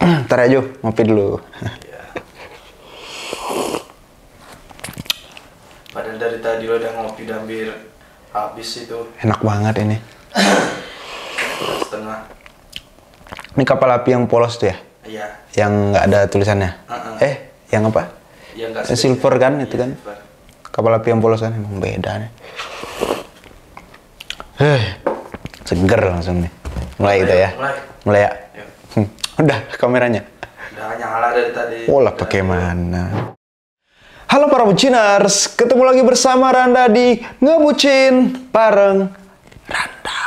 Ntar aja, ngopi dulu. Ya. Padahal dari tadi lo udah ngopi udah hampir habis itu. Enak banget ini. Udah setengah. Ini kapal api yang polos tuh ya? Iya. Yang nggak ada tulisannya? Yang apa? Yang nggak silver kan itu kan? Silver. Kapal api yang polos kan emang beda nih. Seger langsung nih. Mulai gitu ya? Mulai ya? Udah kameranya? Udah nyala dari tadi. Olah pakai mana? Halo para buciners, ketemu lagi bersama Randa di Ngebucin bareng Randa.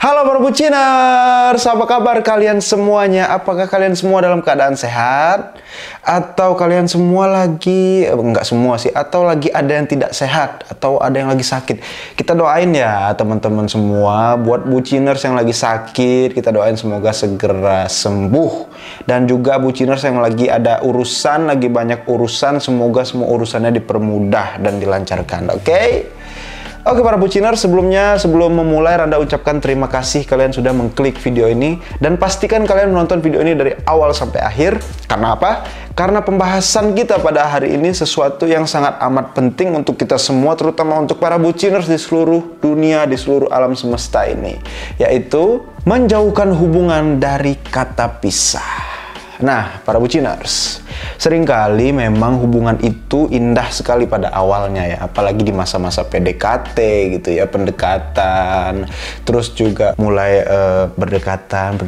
Halo para buciners, apa kabar kalian semuanya? Apakah kalian semua dalam keadaan sehat? Atau kalian semua lagi, enggak semua sih, atau lagi ada yang tidak sehat, atau ada yang lagi sakit? Kita doain ya teman-teman semua, buat buciners yang lagi sakit, kita doain semoga segera sembuh. Dan juga buciners yang lagi ada urusan, lagi banyak urusan, semoga semua urusannya dipermudah dan dilancarkan, oke? Oke para buciners, sebelum memulai Randa ucapkan terima kasih kalian sudah mengklik video ini. Dan pastikan kalian menonton video ini dari awal sampai akhir. Karena apa? Karena pembahasan kita pada hari ini sesuatu yang sangat amat penting untuk kita semua, terutama untuk para buciners di seluruh dunia, di seluruh alam semesta ini. Yaitu menjauhkan hubungan dari kata pisah. Nah, para buciners, seringkali memang hubungan itu indah sekali pada awalnya ya, apalagi di masa-masa PDKT gitu ya, pendekatan, terus juga mulai berdekatan,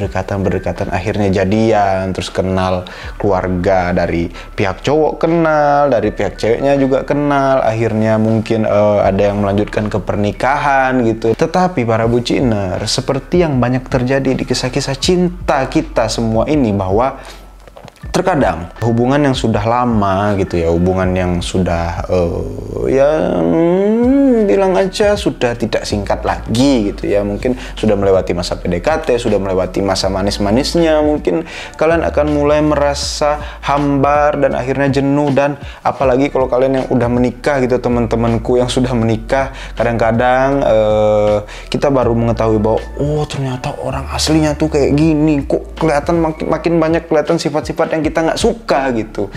akhirnya jadian, terus kenal keluarga dari pihak cowok kenal, dari pihak ceweknya juga kenal, akhirnya mungkin ada yang melanjutkan ke pernikahan gitu. Tetapi para buciners, seperti yang banyak terjadi di kisah-kisah cinta kita semua ini, bahwa terkadang hubungan yang sudah lama gitu ya, hubungan yang sudah bilang aja sudah tidak singkat lagi gitu ya, mungkin sudah melewati masa PDKT, sudah melewati masa manis-manisnya, mungkin kalian akan mulai merasa hambar dan akhirnya jenuh. Dan apalagi kalau kalian yang udah menikah gitu, teman-temanku yang sudah menikah, kadang-kadang kita baru mengetahui bahwa oh ternyata orang aslinya tuh kayak gini, kok kelihatan makin banyak kelihatan sifat-sifat yang kita nggak suka gitu.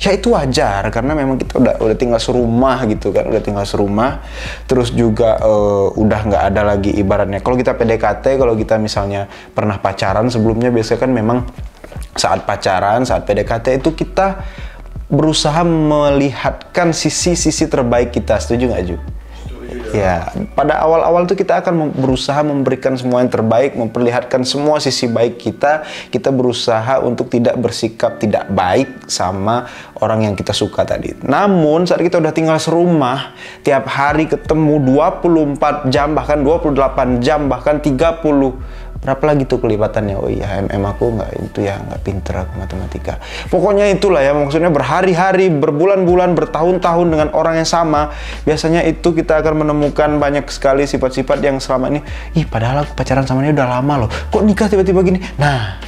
Ya itu wajar, karena memang kita udah tinggal serumah gitu kan, udah tinggal serumah, terus juga udah nggak ada lagi ibaratnya. Kalau kita PDKT, kalau kita misalnya pernah pacaran sebelumnya, biasanya kan memang saat pacaran, saat PDKT itu kita berusaha melihatkan sisi-sisi terbaik kita, setuju nggak Ju? Ya, pada awal-awal tuh kita akan berusaha memberikan semua yang terbaik, memperlihatkan semua sisi baik kita. Kita berusaha untuk tidak bersikap tidak baik sama orang yang kita suka tadi. Namun saat kita udah tinggal serumah, tiap hari ketemu 24 jam, bahkan 28 jam, bahkan 30. Berapa lagi tuh kelipatannya? Oh iya, aku nggak pinter aku matematika. Pokoknya itulah ya, maksudnya berhari-hari, berbulan-bulan, bertahun-tahun dengan orang yang sama. Biasanya itu kita akan menemukan banyak sekali sifat-sifat yang selama ini, padahal aku pacaran sama dia udah lama loh, kok nikah tiba-tiba gini. Nah,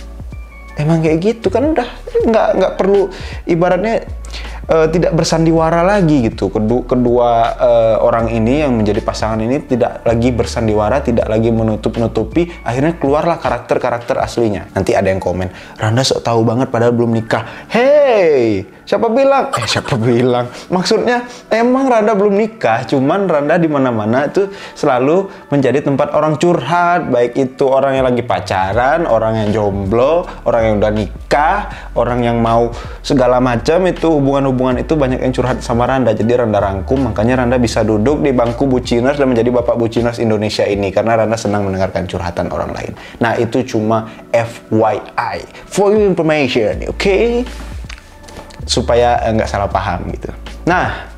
emang kayak gitu kan, udah nggak perlu ibaratnya tidak bersandiwara lagi gitu. Kedua orang ini yang menjadi pasangan ini tidak lagi bersandiwara, tidak lagi menutup-nutupi, akhirnya keluarlah karakter-karakter aslinya. Nanti ada yang komen, Randa sok tahu banget padahal belum nikah. Hey, siapa bilang? Siapa bilang? Maksudnya emang Randa belum nikah, cuman Randa di mana-mana itu selalu menjadi tempat orang curhat, baik itu orang yang lagi pacaran, orang yang jomblo, orang yang udah nikah, orang yang mau segala macam, itu hubungan itu banyak yang curhat sama Randa. Jadi Randa rangkum, makanya Randa bisa duduk di bangku buciners dan menjadi bapak buciners Indonesia ini, karena Randa senang mendengarkan curhatan orang lain. Nah itu cuma FYI, for your information, oke? Supaya nggak salah paham gitu. Nah,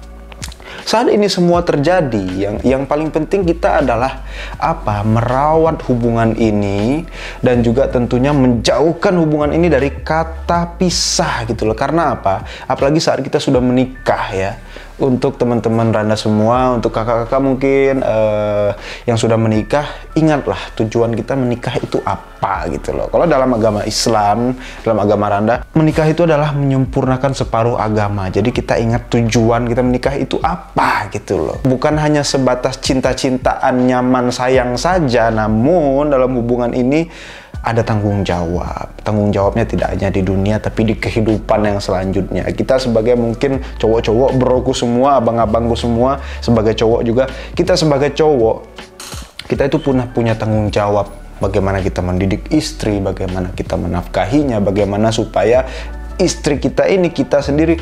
saat ini semua terjadi, yang paling penting kita adalah apa? Merawat hubungan ini, dan juga tentunya menjauhkan hubungan ini dari kata pisah gitu loh. Karena apa? Apalagi saat kita sudah menikah ya. untuk teman-teman Randa semua, untuk kakak-kakak mungkin yang sudah menikah, ingatlah tujuan kita menikah itu apa gitu loh. Kalau dalam agama Islam, dalam agama Randa, menikah itu adalah menyempurnakan separuh agama. Jadi kita ingat tujuan kita menikah itu apa gitu loh. Bukan hanya sebatas cinta-cintaan, nyaman, sayang saja, namun dalam hubungan ini ada tanggung jawab. Tanggung jawabnya tidak hanya di dunia, tapi di kehidupan yang selanjutnya. Kita sebagai mungkin cowok-cowok, broku semua, abang-abangku semua, sebagai cowok juga, kita sebagai cowok, kita itu punya tanggung jawab. Bagaimana kita mendidik istri, bagaimana kita menafkahinya, bagaimana supaya istri kita ini, kita sendiri,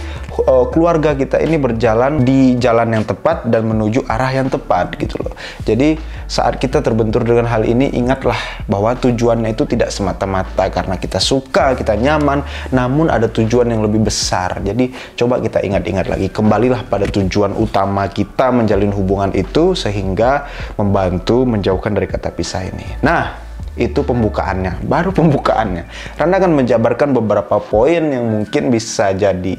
keluarga kita ini berjalan di jalan yang tepat dan menuju arah yang tepat gitu loh. Jadi saat kita terbentur dengan hal ini, ingatlah bahwa tujuannya itu tidak semata-mata karena kita suka, kita nyaman, namun ada tujuan yang lebih besar. Jadi coba kita ingat-ingat lagi, kembalilah pada tujuan utama kita menjalin hubungan itu, sehingga membantu menjauhkan dari kata pisah ini. Nah, itu pembukaannya, baru pembukaannya. Randa akan menjabarkan beberapa poin yang mungkin bisa jadi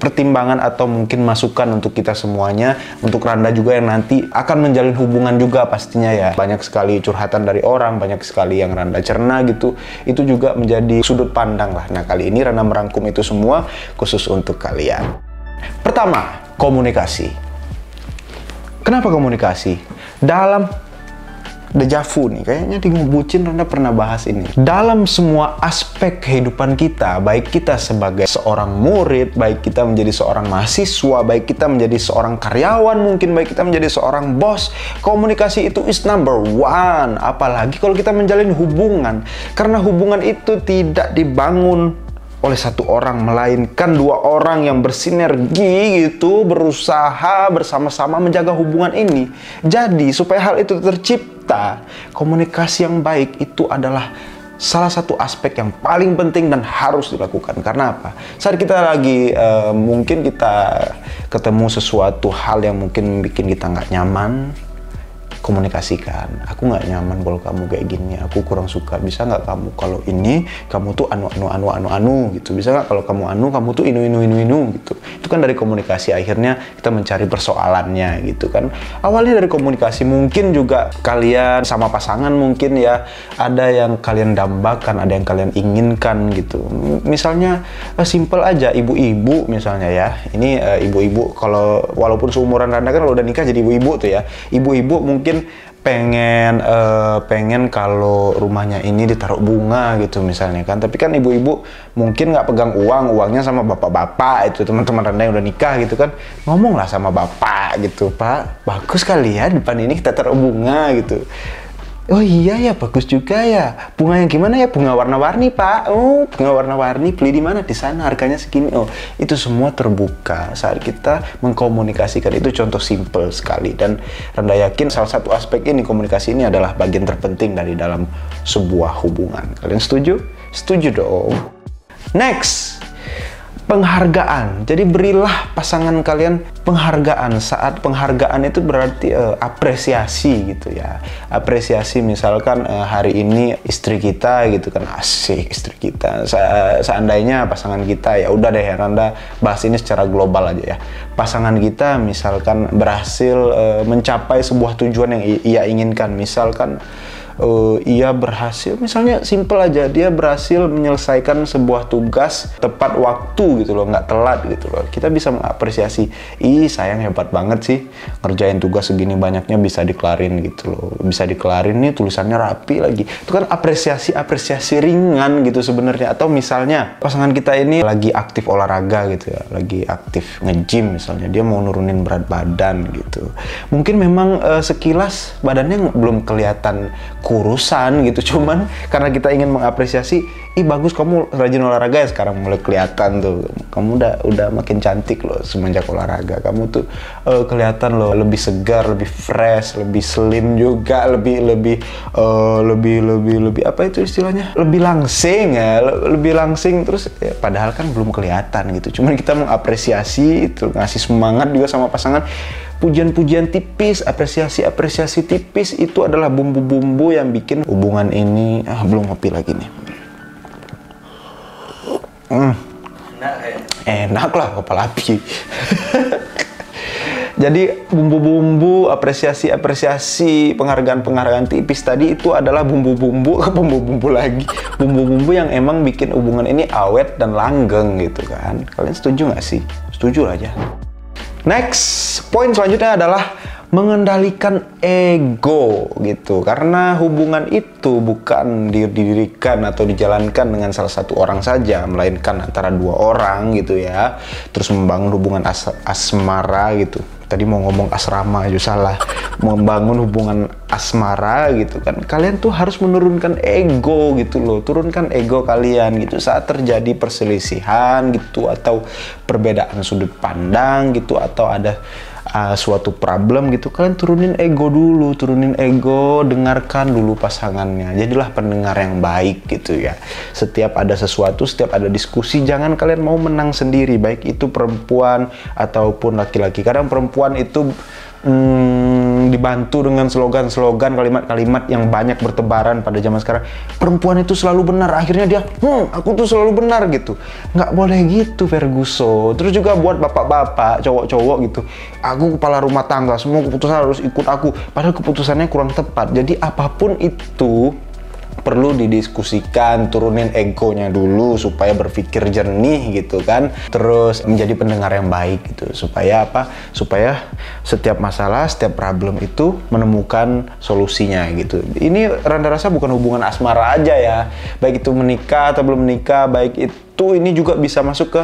pertimbangan atau mungkin masukan untuk kita semuanya, untuk Randa juga yang nanti akan menjalin hubungan juga pastinya ya. Banyak sekali curhatan dari orang, banyak sekali yang Randa cerna gitu, itu juga menjadi sudut pandang lah. Nah, kali ini Randa merangkum itu semua khusus untuk kalian. Pertama, komunikasi. Kenapa komunikasi? Dalam dejavu nih, kayaknya di Ngebucin Randa pernah bahas ini. Dalam semua aspek kehidupan kita, baik kita sebagai seorang murid, baik kita menjadi seorang mahasiswa, baik kita menjadi seorang karyawan, mungkin baik kita menjadi seorang bos, komunikasi itu is number one. Apalagi kalau kita menjalin hubungan, karena hubungan itu tidak dibangun oleh satu orang, melainkan dua orang yang bersinergi gitu, berusaha bersama-sama menjaga hubungan ini. Jadi supaya hal itu tercipta, komunikasi yang baik itu adalah salah satu aspek yang paling penting dan harus dilakukan. Karena apa? Saat kita lagi mungkin kita ketemu sesuatu hal yang mungkin bikin kita nggak nyaman, komunikasikan. Aku nggak nyaman kalau kamu kayak gini, aku kurang suka. Bisa nggak kamu kalau ini, kamu tuh anu gitu. Bisa nggak kalau kamu kamu tuh inu gitu. Itu kan dari komunikasi, akhirnya kita mencari persoalannya gitu kan. Awalnya dari komunikasi, mungkin juga kalian sama pasangan mungkin ya, ada yang kalian dambakan, ada yang kalian inginkan gitu. Misalnya simple aja, ibu-ibu misalnya ya. Ini ibu-ibu, kalau walaupun seumuran Randa kan kalau udah nikah jadi ibu-ibu tuh ya. Ibu-ibu mungkin pengen kalau rumahnya ini ditaruh bunga gitu misalnya kan, tapi kan ibu-ibu mungkin nggak pegang uangnya sama bapak-bapak itu, teman-teman Randa yang udah nikah gitu kan, ngomonglah sama bapak gitu, Pak, bagus kali ya depan ini kita taruh bunga gitu. Oh iya ya, bagus juga ya. Bunga yang gimana ya? Bunga warna-warni, Pak. Oh, bunga warna-warni. Beli di mana? Di sana. Harganya segini. Oh, itu semua terbuka saat kita mengkomunikasikan. Itu contoh simple sekali. Dan Randa yakin salah satu aspek ini, komunikasi ini adalah bagian terpenting dari dalam sebuah hubungan. Kalian setuju? Setuju dong. Next, penghargaan. Jadi berilah pasangan kalian penghargaan. Saat penghargaan itu berarti apresiasi gitu ya. Apresiasi misalkan hari ini istri kita gitu kan, asik istri kita. Seandainya pasangan kita, ya udah deh Randa bahas ini secara global aja ya. Pasangan kita misalkan berhasil mencapai sebuah tujuan yang ia inginkan. Misalkan ia berhasil, misalnya simple aja, dia berhasil menyelesaikan sebuah tugas tepat waktu gitu loh, nggak telat gitu loh. Kita bisa mengapresiasi, ih sayang hebat banget sih ngerjain tugas segini banyaknya bisa dikelarin gitu loh, bisa dikelarin nih, tulisannya rapi lagi. Itu kan apresiasi ringan gitu sebenarnya. Atau misalnya pasangan kita ini lagi aktif olahraga gitu ya, lagi aktif nge-gym misalnya, dia mau nurunin berat badan gitu. Mungkin memang sekilas badannya belum kelihatan kurusan gitu, cuman karena kita ingin mengapresiasi, ih bagus kamu rajin olahraga ya, sekarang mulai kelihatan tuh, kamu udah makin cantik loh semenjak olahraga, kamu tuh kelihatan loh lebih segar, lebih fresh, lebih slim juga, lebih apa itu istilahnya, lebih langsing ya, lebih langsing terus ya, padahal kan belum kelihatan gitu, cuman kita mengapresiasi itu, ngasih semangat juga sama pasangan. Pujian-pujian tipis, apresiasi tipis itu adalah bumbu-bumbu yang bikin hubungan ini. Belum ngopi lagi nih. Enak Enak lah kepala api. Jadi bumbu-bumbu, apresiasi, penghargaan tipis tadi itu adalah bumbu-bumbu lagi. Bumbu-bumbu yang emang bikin hubungan ini awet dan langgeng gitu kan. Kalian setuju nggak sih? Setuju aja. Next, poin selanjutnya adalah mengendalikan ego gitu. Karena hubungan itu bukan didirikan atau dijalankan dengan salah satu orang saja, melainkan antara dua orang gitu ya. Terus membangun hubungan asmara gitu. Tadi mau ngomong asrama aja salah. Membangun hubungan asmara gitu kan. Kalian tuh harus menurunkan ego gitu loh. Turunkan ego kalian gitu saat terjadi perselisihan gitu, atau perbedaan sudut pandang gitu, atau ada suatu problem gitu. Kalian turunin ego dulu, dengarkan dulu pasangannya. Jadilah pendengar yang baik gitu ya. Setiap ada sesuatu, setiap ada diskusi, jangan kalian mau menang sendiri, baik itu perempuan ataupun laki-laki. Kadang perempuan itu dibantu dengan slogan-slogan, kalimat-kalimat yang banyak bertebaran pada zaman sekarang. Perempuan itu selalu benar, akhirnya dia aku tuh selalu benar gitu. Nggak boleh gitu, Ferguson. Terus juga buat bapak-bapak, cowok-cowok gitu, aku kepala rumah tangga, semua keputusan harus ikut aku, padahal keputusannya kurang tepat. Jadi apapun itu perlu didiskusikan, turunin egonya dulu supaya berpikir jernih gitu kan. Terus menjadi pendengar yang baik gitu. Supaya apa? Supaya setiap masalah, setiap problem itu menemukan solusinya gitu. Ini Randa rasa bukan hubungan asmara aja ya. Baik itu menikah atau belum menikah, baik itu ini juga bisa masuk ke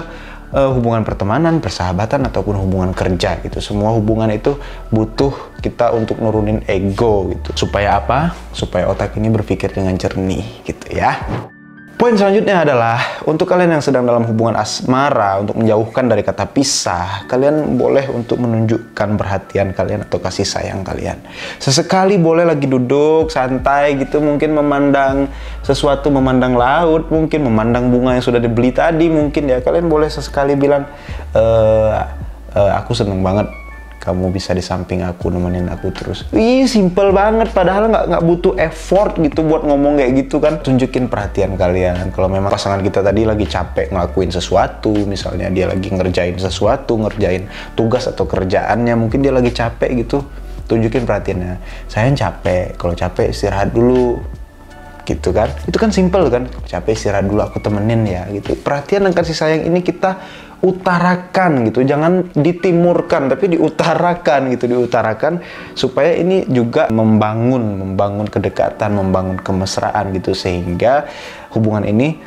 hubungan pertemanan, persahabatan, ataupun hubungan kerja gitu. Semua hubungan itu butuh kita untuk nurunin ego gitu. Supaya apa? Supaya otak ini berpikir dengan jernih gitu ya. Poin selanjutnya adalah untuk kalian yang sedang dalam hubungan asmara, untuk menjauhkan dari kata pisah, kalian boleh untuk menunjukkan perhatian kalian atau kasih sayang kalian. Sesekali boleh lagi duduk santai gitu, mungkin memandang sesuatu, memandang laut, mungkin memandang bunga yang sudah dibeli tadi, mungkin ya. Kalian boleh sesekali bilang, aku seneng banget kamu bisa di samping aku, nemenin aku terus. Simple banget, padahal nggak butuh effort gitu buat ngomong kayak gitu kan. Tunjukin perhatian kalian. Kalau memang pasangan kita tadi lagi capek ngelakuin sesuatu, misalnya dia lagi ngerjain sesuatu, ngerjain tugas atau kerjaannya, mungkin dia lagi capek gitu, tunjukin perhatiannya. Sayang capek, kalau capek istirahat dulu gitu kan. Itu kan simple kan, capek istirahat dulu, aku temenin ya gitu. Perhatian dan kasih sayang ini kita utarakan gitu, jangan ditimurkan tapi diutarakan gitu, diutarakan supaya ini juga membangun kedekatan, membangun kemesraan gitu, sehingga hubungan ini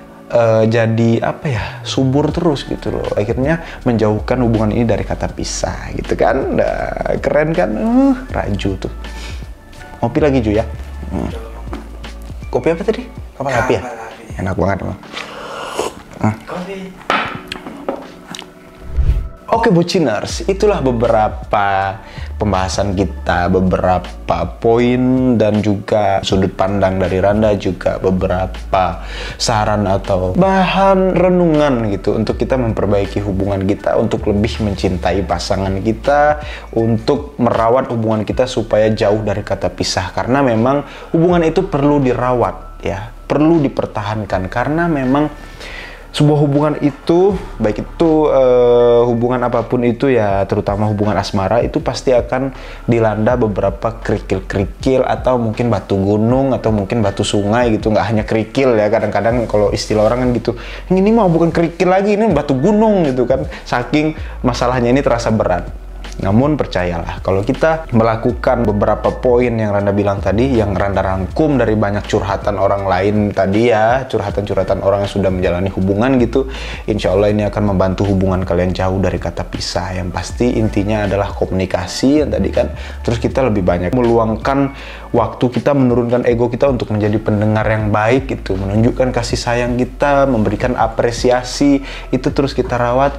jadi apa ya, subur terus gitu loh. Akhirnya menjauhkan hubungan ini dari kata pisah gitu kan. Nah, keren kan? Raju tuh. Kopi lagi Ju ya? Kopi apa tadi? Kapal api ya? Enak banget loh. Kopi. Oke buciners, itulah beberapa pembahasan kita, beberapa poin dan juga sudut pandang dari Randa, juga beberapa saran atau bahan renungan gitu untuk kita memperbaiki hubungan kita, untuk lebih mencintai pasangan kita, untuk merawat hubungan kita supaya jauh dari kata pisah. Karena memang hubungan itu perlu dirawat ya, perlu dipertahankan, karena memang sebuah hubungan itu, baik itu hubungan apapun itu ya, terutama hubungan asmara, itu pasti akan dilanda beberapa kerikil-kerikil, atau mungkin batu gunung, atau mungkin batu sungai gitu. Nggak hanya kerikil ya, kadang-kadang kalau istilah orang kan gitu, ini mah bukan kerikil lagi, ini batu gunung gitu kan, saking masalahnya ini terasa berat. Namun percayalah, kalau kita melakukan beberapa poin yang Randa bilang tadi, yang Randa rangkum dari banyak curhatan orang lain tadi ya, curhatan-curhatan orang yang sudah menjalani hubungan gitu, insya Allah ini akan membantu hubungan kalian jauh dari kata pisah. Yang pasti intinya adalah komunikasi yang tadi kan. Terus kita lebih banyak meluangkan waktu kita, menurunkan ego kita untuk menjadi pendengar yang baik gitu, menunjukkan kasih sayang kita, memberikan apresiasi, itu terus kita rawat,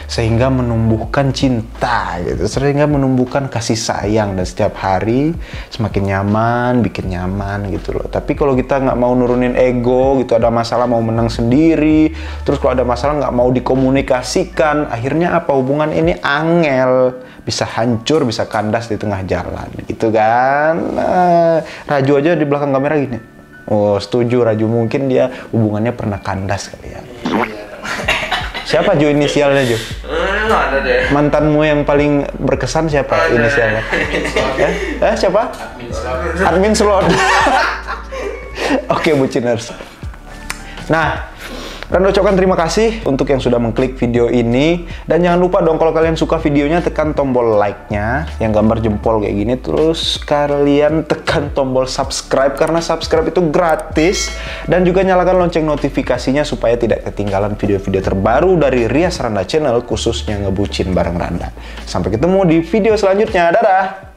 sehingga menumbuhkan cinta gitu, sehingga menumbuhkan kasih sayang, dan setiap hari semakin nyaman, bikin nyaman gitu loh. Tapi kalau kita nggak mau nurunin ego gitu, ada masalah mau menang sendiri, terus kalau ada masalah nggak mau dikomunikasikan, akhirnya apa, hubungan ini angel, bisa hancur, bisa kandas di tengah jalan gitu kan. Raju aja di belakang kamera gini, oh setuju Raju, mungkin dia hubungannya pernah kandas kali ya. Siapa Ju inisialnya Ju? Ada deh. Mantanmu yang paling berkesan siapa inisialnya? Siapa? Admin slot. Oke, buciners. Nah, Rando ucapkan terima kasih untuk yang sudah mengklik video ini. Dan jangan lupa dong kalau kalian suka videonya tekan tombol like-nya yang gambar jempol kayak gini. Terus kalian tekan tombol subscribe karena subscribe itu gratis. Dan juga nyalakan lonceng notifikasinya supaya tidak ketinggalan video-video terbaru dari Rias Randa Channel khususnya ngebucin bareng Randa. Sampai ketemu di video selanjutnya. Dadah!